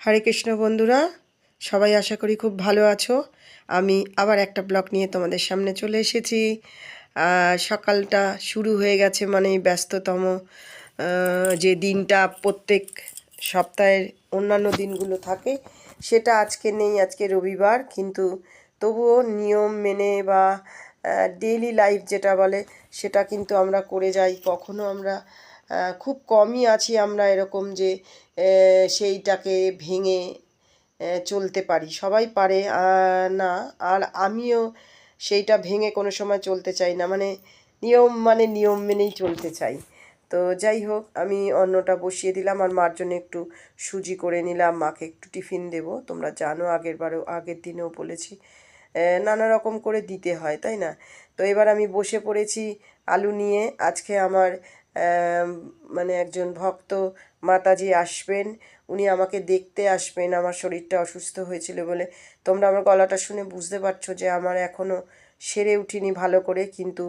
হরে কৃষ্ণ বন্ধুরা, সবাই আশা করি খুব ভালো আছো। আমি আবার একটা ব্লগ নিয়ে তোমাদের সামনে চলে এসেছি। সকালটা শুরু হয়ে গেছে, মানে ব্যস্ততম যে দিনটা প্রত্যেক সপ্তাহের অন্যান্য দিনগুলো থাকে সেটা আজকে নেই। আজকে রবিবার, কিন্তু তবুও নিয়ম মেনে বা ডেইলি লাইফ যেটা বলে সেটা কিন্তু আমরা করে যাই। কখনো আমরা খুব কমই আছি আমরা এরকম যে সেইটাকে ভেঙে চলতে পারি। সবাই পারে না, আর আমিও সেইটা ভেঙে কোনো সময় চলতে চাই না। মানে নিয়ম মেনেই চলতে চাই। তো যাই হোক, আমি অন্নটা বসিয়ে দিলাম আর মার জন্য একটু সুজি করে নিলাম। মাকে একটু টিফিন দেব। তোমরা জানো, আগের দিনেও বলেছি নানা রকম করে দিতে হয়, তাই না? তো এবার আমি বসে পড়েছি আলু নিয়ে। আজকে আমার মানে একজন ভক্ত মাতাজি আসবেন। উনি আমাকে দেখতে আসবেন। আমার শরীরটা অসুস্থ হয়েছিল বলে তোমরা আমার গলাটা শুনে বুঝতে পারছো যে আমার এখনও সেরে উঠিনি ভালো করে, কিন্তু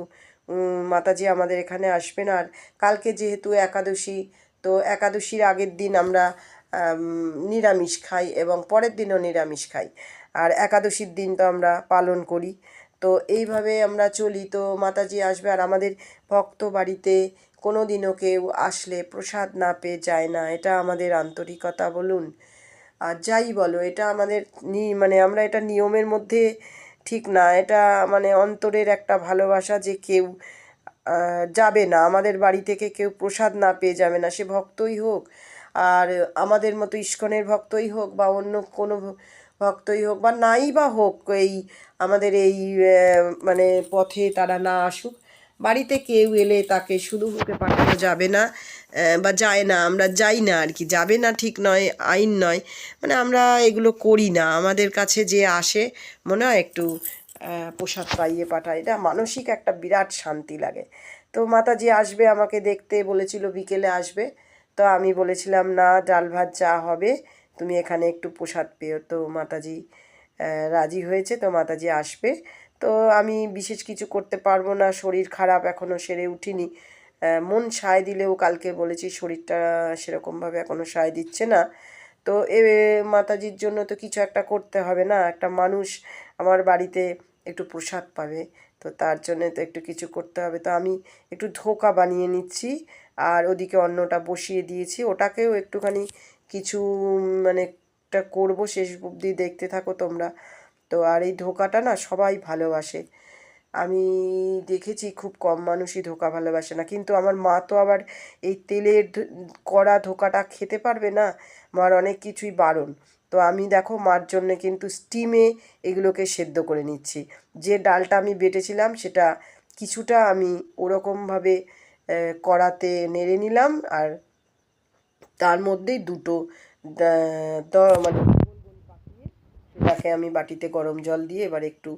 মাতাজি আমাদের এখানে আসবেন। আর কালকে যেহেতু একাদশী, তো একাদশীর আগের দিন আমরা নিরামিষ খাই এবং পরের দিনও নিরামিষ খাই, আর একাদশীর দিন তো আমরা পালন করি। তো এইভাবে আমরা চলি। তো মাতাজি আসবে, আর আমাদের ভক্ত বাড়িতে কোনো দিনও কেউ আসলে প্রসাদ না পেয়ে যায় না। এটা আমাদের আন্তরিকতা বলুন আর যাই বলো, এটা আমাদের মানে আমরা এটা নিয়মের মধ্যে ঠিক না। এটা মানে অন্তরের একটা ভালোবাসা যে কেউ যাবে না, আমাদের বাড়ি থেকে কেউ প্রসাদ না পেয়ে যাবে না, সে ভক্তই হোক আর আমাদের মতো ইস্কনের ভক্তই হোক বা অন্য কোনো ভক্তই হোক বা নাই বা হোক, এই আমাদের এই মানে পথে তারা না আসুক। বাড়িতে কেউ এলে তাকে শুধু মুখে পাঠানো যাবে না, বা যায় না, আমরা যাই না আর কি। যাবে না ঠিক নয়, আইন নয়, মানে আমরা এগুলো করি না। আমাদের কাছে যে আসে মনে হয় একটু প্রসাদ পাইয়ে পাঠায়, এটা মানসিক একটা বিরাট শান্তি লাগে। তো মাতাজি আসবে, আমাকে দেখতে বলেছিল বিকেলে আসবে। তো আমি বলেছিলাম না, ডাল ভাত চা হবে, তুমি এখানে একটু প্রসাদ পেও। তো মাতাজি রাজি হয়েছে। তো মাতাজি আসবে। তো আমি বিশেষ কিছু করতে পারবো না, শরীর খারাপ, এখনও সেরে উঠিনি। মন সায় দিলেও কালকে বলেছি শরীরটা সেরকমভাবে এখনও সায় দিচ্ছে না। তো মাতাজির জন্য তো কিছু একটা করতে হবে না, একটা মানুষ আমার বাড়িতে একটু প্রসাদ পাবে, তো তার জন্যে তো একটু কিছু করতে হবে। তো আমি একটু ধোকা বানিয়ে নিচ্ছি, আর ওদিকে অন্নটা বসিয়ে দিয়েছি, ওটাকেও একটুখানি কিছু মানে একটা করবো। শেষ অবধি দেখতে থাকো তোমরা। তো আর এই ধোকাটা না সবাই ভালোবাসে, আমি দেখেছি খুব কম মানুষই ধোকা ভালোবাসে না। কিন্তু আমার মা তো আবার এই তেলের কড়া ধোকাটা খেতে পারবে না, মার অনেক কিছুই বারণ। তো আমি দেখো মার জন্যে কিন্তু স্টিমে এগুলোকে সেদ্ধ করে নিচ্ছি। যে ডালটা আমি বেটেছিলাম সেটা কিছুটা আমি ওরকমভাবে কড়াতে নেড়ে নিলাম, আর তার মধ্যেই দুটো মানে সেটাকে আমি বাটিতে গরম জল দিয়ে এবার একটু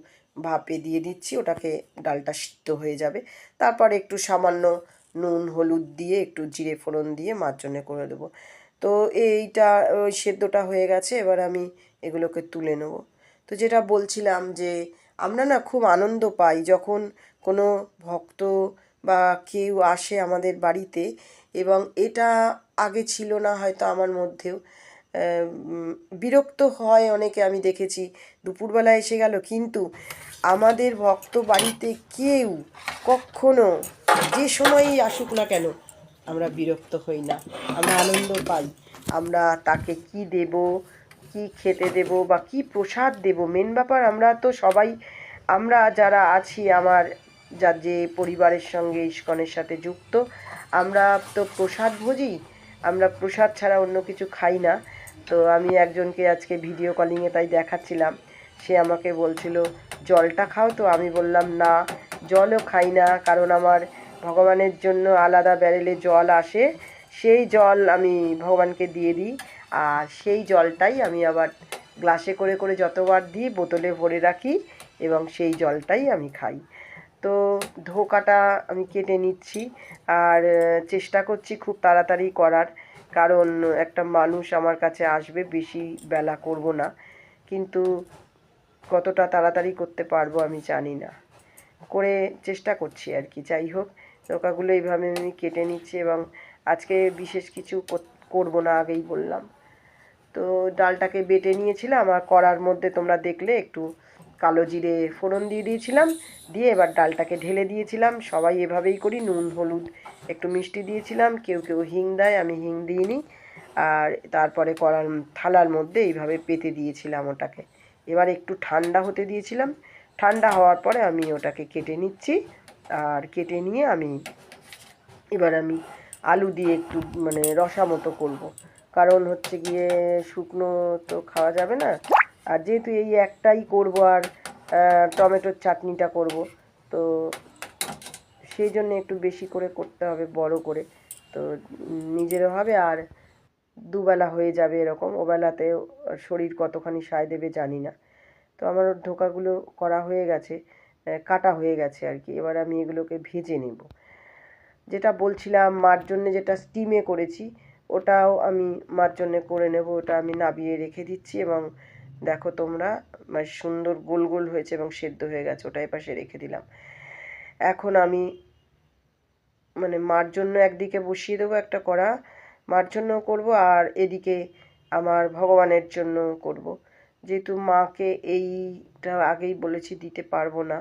ভাপে দিয়ে দিচ্ছি। ওটাকে ডালটা সিদ্ধ হয়ে যাবে, তারপর একটু সামান্য নুন হলুদ দিয়ে একটু জিরে ফোড়ন দিয়ে মার জন্যে করে দেবো। তো এইটা ওই সেদ্ধটা হয়ে গেছে, এবার আমি এগুলোকে তুলে নেব। তো যেটা বলছিলাম যে আমরা না খুব আনন্দ পাই যখন কোনো ভক্ত বা কেউ আসে আমাদের বাড়িতে, এবং এটা আগে ছিল না হয়তো আমার মধ্যেও। বিরক্ত হয় অনেকে, আমি দেখেছি দুপুরবেলা এসে গেল, কিন্তু আমাদের ভক্ত বাড়িতে কেউ কখনো যে সময়ই আসুক না কেন আমরা বিরক্ত হই না, আমরা আনন্দ পাই। আমরা তাকে কি দেব, কি খেতে দেব বা কি প্রসাদ দেব, মেন ব্যাপার আমরা তো সবাই, আমরা যারা আছি আমার যার যে পরিবারের সঙ্গে ইস্কনের সাথে যুক্ত, আমরা তো প্রসাদ ভোজি। আমরা প্রসাদ ছাড়া অন্য কিছু খাই না। তো আমি একজনকে আজকে ভিডিও কলিংয়ে তাই দেখাচ্ছিলাম, সে আমাকে বলছিল জলটা খাও। তো আমি বললাম না, জলও খাই না, কারণ আমার ভগবানের জন্য আলাদা ব্যারেলে জল আসে, সেই জল আমি ভগবানকে দিয়ে দিই, আর সেই জলটাই আমি আবার গ্লাসে করে করে যতবার দিই বোতলে ভরে রাখি, এবং সেই জলটাই আমি খাই। তো ধোকাটা আমি কেটে নিচ্ছি, আর চেষ্টা করছি খুব তাড়াতাড়ি করার, কারণ একটা মানুষ আমার কাছে আসবে, বেশি বেলা করব না, কিন্তু কতটা তাড়াতাড়ি করতে পারবো আমি জানি না, করে চেষ্টা করছি আর কি। যাই হোক, ধোকাগুলো এইভাবে আমি কেটে নিচ্ছি, এবং আজকে বিশেষ কিছু করব না, আগেই বললাম। তো ডালটাকে বেটে নিয়েছিলাম আর কড়ার মধ্যে তোমরা দেখলে একটু কালো জিরে ফোড়ন দিয়ে দিয়েছিলাম, দিয়ে এবার ডালটাকে ঢেলে দিয়েছিলাম। সবাই এভাবেই করি, নুন হলুদ একটু মিষ্টি দিয়েছিলাম, কেউ কেউ হিং দেয়, আমি হিং দিইনি। আর তারপরে কড়ার থালার মধ্যে এইভাবে পেতে দিয়েছিলাম ওটাকে। এবার একটু ঠান্ডা হতে দিয়েছিলাম, ঠান্ডা হওয়ার পরে আমি ওটাকে কেটে নিচ্ছি। আর কেটে নিয়ে এবার আমি আলু দিয়ে একটু মানে রসা মতো করবো, কারণ হচ্ছে গিয়ে শুকনো তো খাওয়া যাবে না। আর যেহেতু এই একটাই করব আর টমেটোর চাটনিটা করব, তো সেই জন্য একটু বেশি করে করতে হবে, বড় করে। তো নিজেরও হবে আর দুবেলা হয়ে যাবে এরকম, ওবেলাতে শরীর কতখানি সায় দেবে জানি না। তো আমার ধোকাগুলো করা হয়ে গেছে, কাটা হয়ে গেছে আর কি। এবার আমি এগুলোকে ভেজে নেব। যেটা বলছিলাম মার জন্যে যেটা স্টিমে করেছি, ওটাও আমি মার জন্যে করে নেব। ওটা আমি নাবিয়ে রেখে দিচ্ছি এবং দেখো তোমরা, মানে সুন্দর গোল গোল হয়েছে এবং সেদ্ধ হয়ে গেছে, ওটা এপাশে রেখে দিলাম। এখন আমি মানে মার জন্য একদিকে বসিয়ে দেবো একটা কড়া, মার জন্য করব, আর এদিকে আমার ভগবানের জন্য করব। যেহেতু মাকে এইটা আগেই বলেছি দিতে পারবো না,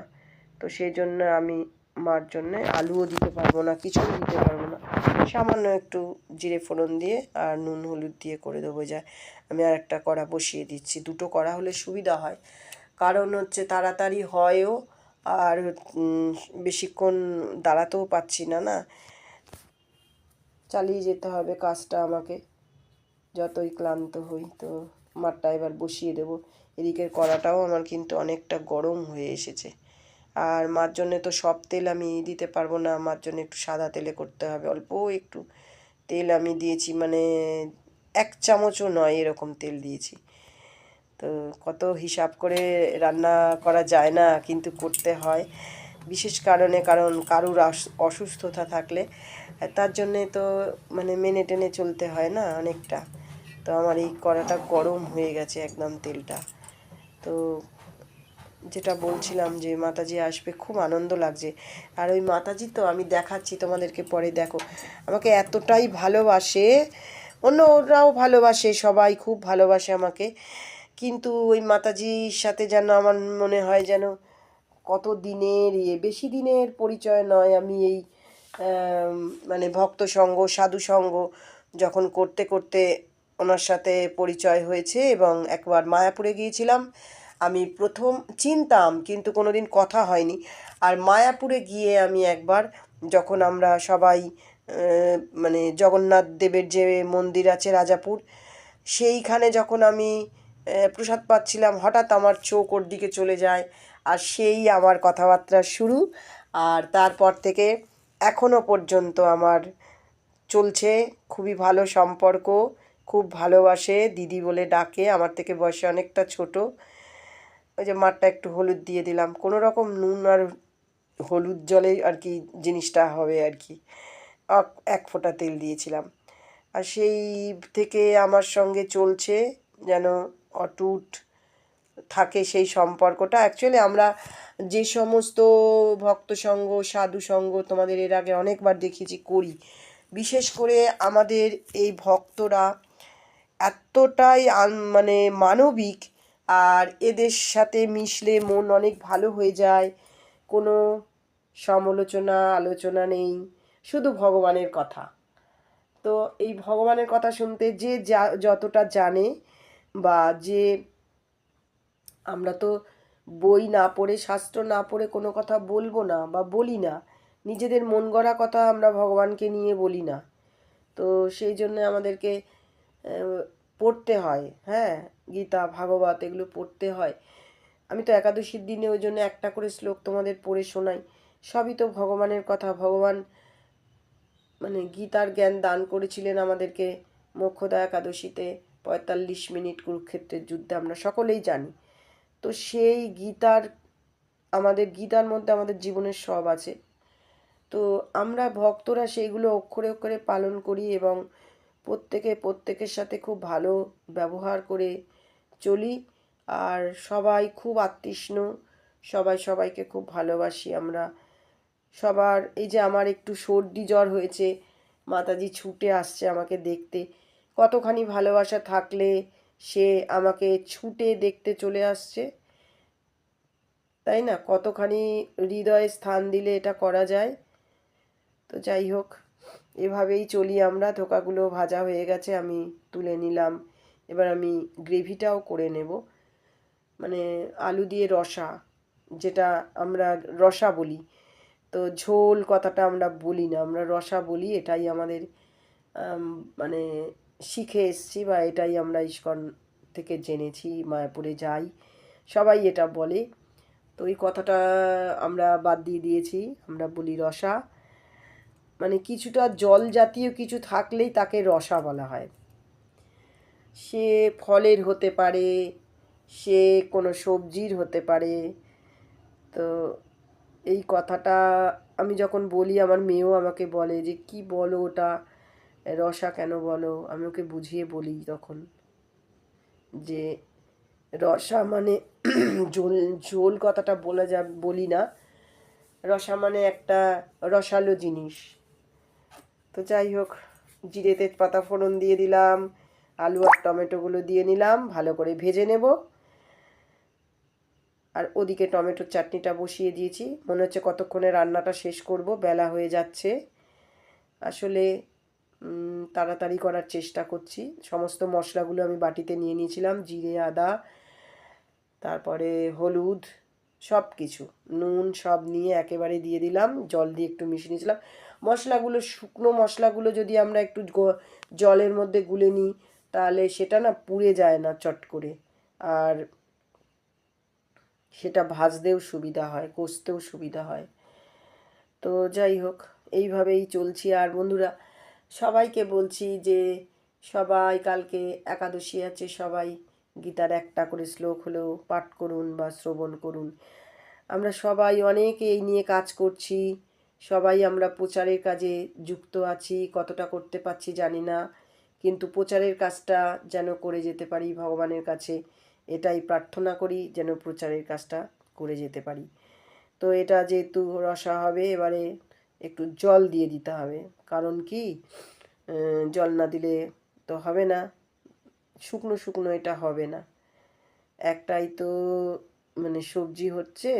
তো সেই জন্য আমি মার জন্যে আলুও দিতে পারবো না, কিছুই দিতে পারবো না। সামান্য একটু জিরে ফোড়ন দিয়ে আর নুন হলুদ দিয়ে করে দেবো। যা আমি আর একটা কড়া বসিয়ে দিচ্ছি, দুটো কড়া হলে সুবিধা হয়, কারণ হচ্ছে তাড়াতাড়ি হয়ও, আর বেশিক্ষণ দাঁড়াতেও পাচ্ছি না, না চালিয়ে যেতে হবে কাজটা আমাকে, যতই ক্লান্ত হই। তো মারটা এবার বসিয়ে দেব। এদিকের কড়াটাও আমার কিন্তু অনেকটা গরম হয়ে এসেছে। আর মার জন্যে তো সব তেল আমি দিতে পারবো না, মার জন্য একটু সাদা তেলে করতে হবে। অল্প একটু তেল আমি দিয়েছি, মানে 1 চামচও নয় এরকম তেল দিয়েছি। তো কত হিসাব করে রান্না করা যায় না, কিন্তু করতে হয় বিশেষ কারণে, কারণ কারুর অসুস্থতা থাকলে তার জন্যে তো মানে মেনে টেনে চলতে হয় না অনেকটা। তো আমার এই কড়াটা গরম হয়ে গেছে একদম তেলটা। তো যেটা বলছিলাম যে মাতাজি আসবে, খুব আনন্দ লাগছে। আর ওই মাতাজি তো আমি দেখাচ্ছি তোমাদেরকে পরে, দেখো আমাকে এতটাই ভালোবাসে, অন্যরাও ভালোবাসে, সবাই খুব ভালোবাসে আমাকে, কিন্তু ওই মাতাজির সাথে যেন আমার মনে হয় যেন কত দিনের বেশি দিনের পরিচয় নয়। আমি এই মানে ভক্ত সঙ্গ সাধু সঙ্গ যখন করতে করতে ওনার সাথে পরিচয় হয়েছে, এবং একবার মায়াপুরে গিয়েছিলাম। আমি প্রথম চিনতাম কিন্তু কোনো দিন কথা হয়নি। আর মায়াপুরে গিয়ে আমি একবার, যখন আমরা সবাই মানে জগন্নাথ দেবের যে মন্দির আছে রাজাপুর, সেইখানে যখন আমি প্রসাদ পাচ্ছিলাম, হঠাৎ আমার চোখ ওর দিকে চলে যায়, আর সেই আমার কথাবার্তা শুরু। আর তারপর থেকে এখনও পর্যন্ত আমার চলছে খুবই ভালো সম্পর্ক, খুব ভালোবাসে, দিদি বলে ডাকে, আমার থেকে বয়সে অনেকটা ছোট। ওই যে মারটা একটু হলুদ দিয়ে দিলাম, কোনো রকম নুন আর হলুদ জলে আর কি জিনিসটা হবে আর কি, 1 ফোঁটা তেল দিয়েছিলাম। আর সেই থেকে আমার সঙ্গে চলছে যেন অটুট থাকে সেই সম্পর্কটা। অ্যাকচুয়ালি আমরা যে সমস্ত ভক্ত সঙ্গ সাধু সঙ্গ তোমাদের এর আগে অনেকবার দেখিয়েছি করি, বিশেষ করে আমাদের এই ভক্তরা এতটাই মানে মানবিক, আর এদের সাথে মিশলে মন অনেক ভালো হয়ে যায়। কোনো সমালোচনা আলোচনা নেই, শুধু ভগবানের কথা। তো এই ভগবানের কথা শুনতে যে যতটা জানে, বা যে আমরা তো বই না পড়ে শাস্ত্র না পড়ে কোনো কথা বলবো না বা বলি না, নিজেদের মন গড়া কথা আমরা ভগবানকে নিয়ে বলি না। তো সেই জন্য আমাদেরকে পড়তে হয়, হ্যাঁ, গীতা ভাগবত এগুলো পড়তে হয়। আমি তো একাদশীর দিনে ওই জন্য একটা করে শ্লোক তোমাদের পড়ে শোনাই। সবই তো ভগবানের কথা। ভগবান মানে গীতার জ্ঞান দান করেছিলেন আমাদেরকে মোক্ষদা একাদশীতে 45 মিনিট কুরুক্ষেত্রের যুদ্ধে, আমরা সকলেই জানি। তো সেই গীতার, আমাদের গীতার মধ্যে আমাদের জীবনের সব আছে। তো আমরা ভক্তরা সেইগুলো অক্ষরে অক্ষরে পালন করি এবং প্রত্যেকের সাথে খুব ভালো ব্যবহার করে চলি। আর সবাই খুব আত্মীষ্ণ, সবাই সবাইকে খুব ভালোবাসি আমরা। সবার এই যে আমার একটু সর্দি জ্বর হয়েছে, মাতাজি ছুটে আসছে আমাকে দেখতে, কতখানি ভালোবাসা থাকলে সে আমাকে ছুটে দেখতে চলে আসছে, তাই না? কতখানি হৃদয়ে স্থান দিলে এটা করা যায়। তো যাই হোক, এভাবেই চলি আমরা। ধোকাগুলো ভাজা হয়ে গেছে, আমি তুলে নিলাম। এবার আমি গ্রেভিটাও করে নেব, মানে আলু দিয়ে রসা, যেটা আমরা রসা বলি। তো ঝোল কথাটা আমরা বলি না, আমরা রসা বলি। এটাই আমাদের মানে শিখে এসছি, বা এটাই আমরা ইস্কন থেকে জেনেছি, মায়াপুরে যাই সবাই এটা বলে। তো এই কথাটা আমরা বাদ দিয়ে দিয়েছি, আমরা বলি রসা। মানে কিছুটা জল জাতীয় কিছু থাকলেই তাকে রসা বলা হয়। সে ফলের হতে পারে, সে কোনো সবজির হতে পারে। তো এই কথাটা আমি যখন বলি, আমার মেয়েও আমাকে বলে যে কি বলো ওটা, রসা কেন বলো। আমি ওকে বুঝিয়ে বলি তখন যে রসা মানে ঝোল, ঝোল কথাটা বলি না, রসা মানে একটা রসালো জিনিস। তো যাই হোক, জিরে তেজপাতা ফোড়ন দিয়ে দিলাম, আলু আর টমেটোগুলো দিয়ে নিলাম, ভালো করে ভেজে নেব। আর ওদিকে টমেটোর চাটনিটা বসিয়ে দিয়েছি। মনে হচ্ছে কতক্ষণে রান্নাটা শেষ করব, বেলা হয়ে যাচ্ছে। আসলে তাড়াতাড়ি করার চেষ্টা করছি। সমস্ত মশলাগুলো আমি বাটিতে নিয়ে নিয়েছিলাম, জিরে, আদা, তারপরে হলুদ, সব কিছু, নুন সব নিয়ে একেবারে দিয়ে দিলাম, জল দিয়ে একটু মিশিয়ে নিয়েছিলাম। মশলাগুলো, শুকনো মশলাগুলো যদি আমরা একটু জলের মধ্যে গুলে নিই, তাহলে সেটা না পুড়ে যায় না চট করে, আর সেটা ভাজতেও সুবিধা হয়, কষতেও সুবিধা হয়। তো যাই হোক, এইভাবেই চলছি। আর বন্ধুরা, সবাইকে বলছি যে সবাই কালকে একাদশী আছে, সবাই গীতার একটা করে শ্লোক হলেও পাঠ করুন বা শ্রবণ করুন। আমরা সবাই অনেকে এই নিয়ে কাজ করছি, সবাই আমরা প্রচারের কাজে যুক্ত আছি। কতটা করতে পারছি জানি না, কিন্তু প্রচারের কাজটা যেন করে যেতে পারি ভগবানের কাছে, এটাই প্রার্থনা করি, যেন প্রচারের কাজটা করে যেতে পারি। তো এটা যেহেতু রসা হবে, এবারে একটু জল দিয়ে দিতে হবে। কারণ কি, জল না দিলে তো হবে না, শুকনো শুকনো এটা হবে না। একটাই তো মানে সবজি হচ্ছে,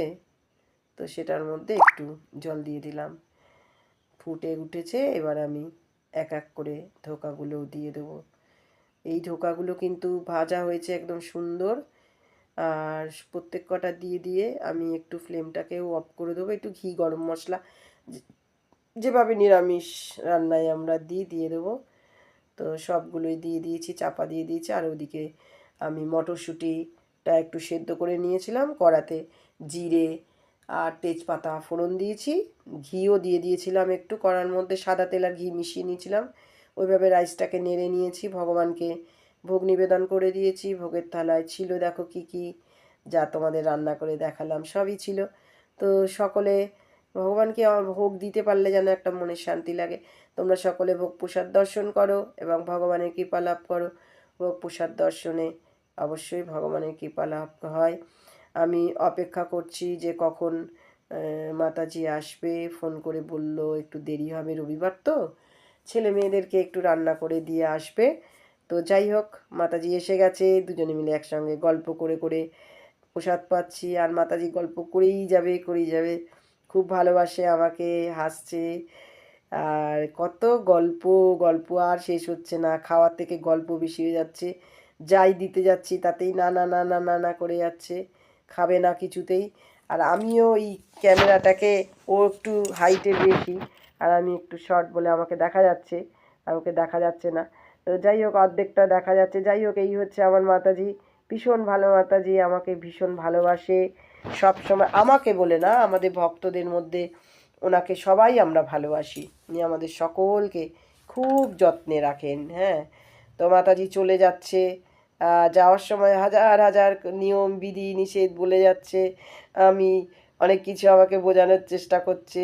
তো সেটার মধ্যে একটু জল দিয়ে দিলাম। ফুটে উঠেছে, এবার আমি এক এক করে ধোকাগুলোও দিয়ে দেবো। এই ধোকাগুলো কিন্তু ভাজা হয়েছে একদম সুন্দর। আর প্রত্যেক কটা দিয়ে দিয়ে আমি একটু ফ্লেমটাকেও অফ করে দেবো। একটু ঘি, গরম মশলা, যেভাবে নিরামিষ রান্নায় আমরা দিয়ে দেবো। তো সবগুলোই দিয়ে দিয়েছি, চাপা দিয়ে দিয়েছি। আর ওদিকে আমি মটরশুঁটিটা একটু সেদ্ধ করে নিয়েছিলাম, কড়াতে জিরে আর তেজপাতা ফোড়ন দিয়েছি, ঘিও দিয়ে দিয়েছিলাম একটু, কড়ার মধ্যে সাদা তেল আর ঘি মিশিয়ে নিয়েছিলাম। ওইভাবে রাইসটাকে নেড়ে নিয়েছি, ভগবানকে ভোগ নিবেদন করে দিয়েছি। ভোগের থালায় ছিল দেখো কি কি, যা তোমাদের রান্না করে দেখালাম সবই ছিল। তো সকলে ভগবানকে আমার ভোগ দিতে পারলে যেন একটা মনের শান্তি লাগে। তোমরা সকলে ভোগ প্রসাদ দর্শন করো এবং ভগবানের কৃপা লাভ করো। ভোগ প্রসাদ দর্শনে অবশ্যই ভগবানের কৃপা লাভ হয়। আমি অপেক্ষা করছি যে কখন মাতাজি আসবে। ফোন করে বলল একটু দেরি হবে, রবিবার তো, ছেলে মেয়েদেরকে একটু রান্না করে দিয়ে আসবে। তো যাই হোক, মাতাজি এসে গেছে, দুজনে মিলে একসঙ্গে গল্প করে করে প্রসাদ পাচ্ছি। আর মাতাজি গল্প করেই যাবে, করেই যাবে। খুব ভালোবাসে আমাকে, হাসছে। আর কত গল্প, গল্প আর শেষ হচ্ছে না। খাওয়ার থেকে গল্প বেশি হয়ে যাচ্ছে। যাই দিতে যাচ্ছি তাতেই না না না না না না করে যাচ্ছে, খাবে না কিছুতেই। আর আমিও এই ক্যামেরাটাকে, ও একটু হাইটের বেশি আর আমি একটু শর্ট বলে আমাকে দেখা যাচ্ছে, আর ওকে দেখা যাচ্ছে না। তো যাই হোক, অর্ধেকটা দেখা যাচ্ছে। যাই হোক, এই হচ্ছে আমার মাতাজি। ভীষণ ভালো মাতাজি, আমাকে ভীষণ ভালোবাসে সব সময়। আমাকে বলে না, আমাদের ভক্তদের মধ্যে ওনাকে সবাই আমরা ভালোবাসি। উনি আমাদের সকলকে খুব যত্নে রাখেন। হ্যাঁ, তো মাতাজি চলে যাচ্ছে। যাওয়ার সময় হাজার হাজার নিয়ম বিধি নিষেধ বলে যাচ্ছে। আমি অনেক কিছু আমাকে বোঝানোর চেষ্টা করছে।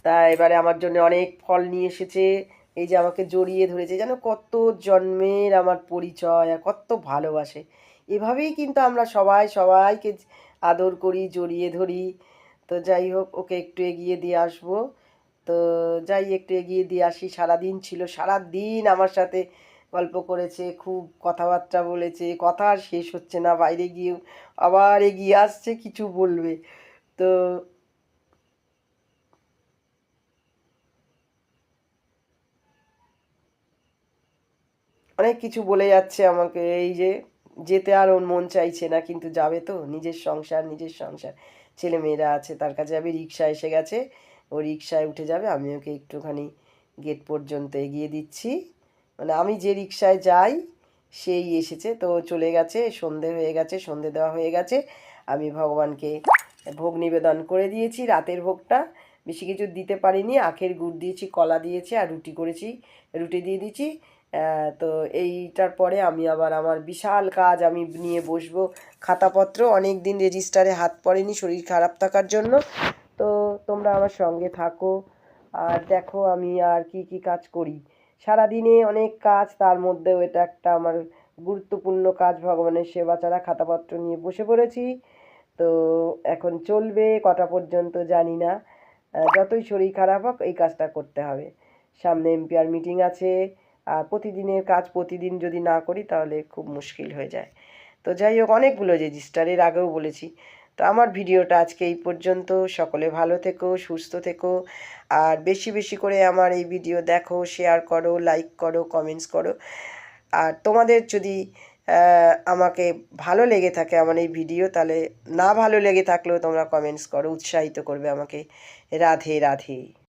তা এবারে আমার জন্য অনেক ফল নিয়ে এসেছে। এই যে আমাকে জড়িয়ে ধরেছে, যেন কত জন্মের আমার পরিচয়, আর কত ভালোবাসে। এভাবেই কিন্তু আমরা সবাই সবাইকে আদর করি, জড়িয়ে ধরি। তো যাই হোক, ওকে একটু এগিয়ে দিয়ে আসবো। তো যাই একটু এগিয়ে দিয়ে আসি। সারাদিন ছিল, সারাদিন আমার সাথে গল্প করেছে, খুব কথাবার্তা বলেছে, কথা আর শেষ হচ্ছে না, বাইরে গিয়েও আবার এগিয়ে আসছে কিছু বলবে। তো অনেক কিছু বলে যাচ্ছে আমাকে, এই যে যেতে আর ওর মন চাইছে না, কিন্তু যাবে তো, নিজের সংসার, ছেলে মেয়েরা আছে, তার কাছে যাবে, রিক্সা এসে গেছে, ও রিক্সায় উঠে যাবে, আমি ওকে একটুখানি গেট পর্যন্ত এগিয়ে দিচ্ছি, মানে আমি যে রিক্সায় যাই সেই এসেছে, তো চলে গেছে, সন্ধে হয়ে গেছে, সন্ধে দেওয়া হয়ে গেছে, আমি ভগবানকে ভোগ নিবেদন করে দিয়েছি, রাতের ভোগটা বেশি কিছু দিতে পারিনি, আখের গুড় দিয়েছি, কলা দিয়েছি, আর রুটি করেছি, রুটি দিয়ে দিয়েছি। তো এইটার পরে আমি আবার আমার বিশাল কাজ আমি নিয়ে বসবো, খাতাপত্র, অনেক দিন রেজিস্টারে হাত পড়েনি শরীর খারাপ থাকার জন্য। তো তোমরা আমার সঙ্গে থাকো আর দেখো আমি আর কি কি কাজ করি। সারাদিনে অনেক কাজ, তার মধ্যেও এটা একটা আমার গুরুত্বপূর্ণ কাজ, ভগবানের সেবা ছাড়া, খাতাপত্র নিয়ে বসে পড়েছি। তো এখন চলবে কটা পর্যন্ত জানি না, যতই শরীর খারাপ হোক এই কাজটা করতে হবে। সামনে এমপিআর মিটিং আছে, আর প্রতিদিনের কাজ প্রতিদিন যদি না করি তাহলে খুব মুশকিল হয়ে যায়। তো যাই হোক, অনেকগুলো রেজিস্টারের আগেও বলেছি। তো আমার ভিডিওটা আজকে এই পর্যন্ত, সকলে ভালো থেকো, সুস্থ থেকো, আর বেশি বেশি করে আমার এই ভিডিও দেখো, শেয়ার করো, লাইক করো, কমেন্টস করো। আর তোমাদের যদি আমাকে ভালো লেগে থাকে আমার এই ভিডিও, তাহলে না ভালো লেগে থাকলেও তোমরা কমেন্টস করো, উৎসাহিত করবে আমাকে। রাধে রাধে।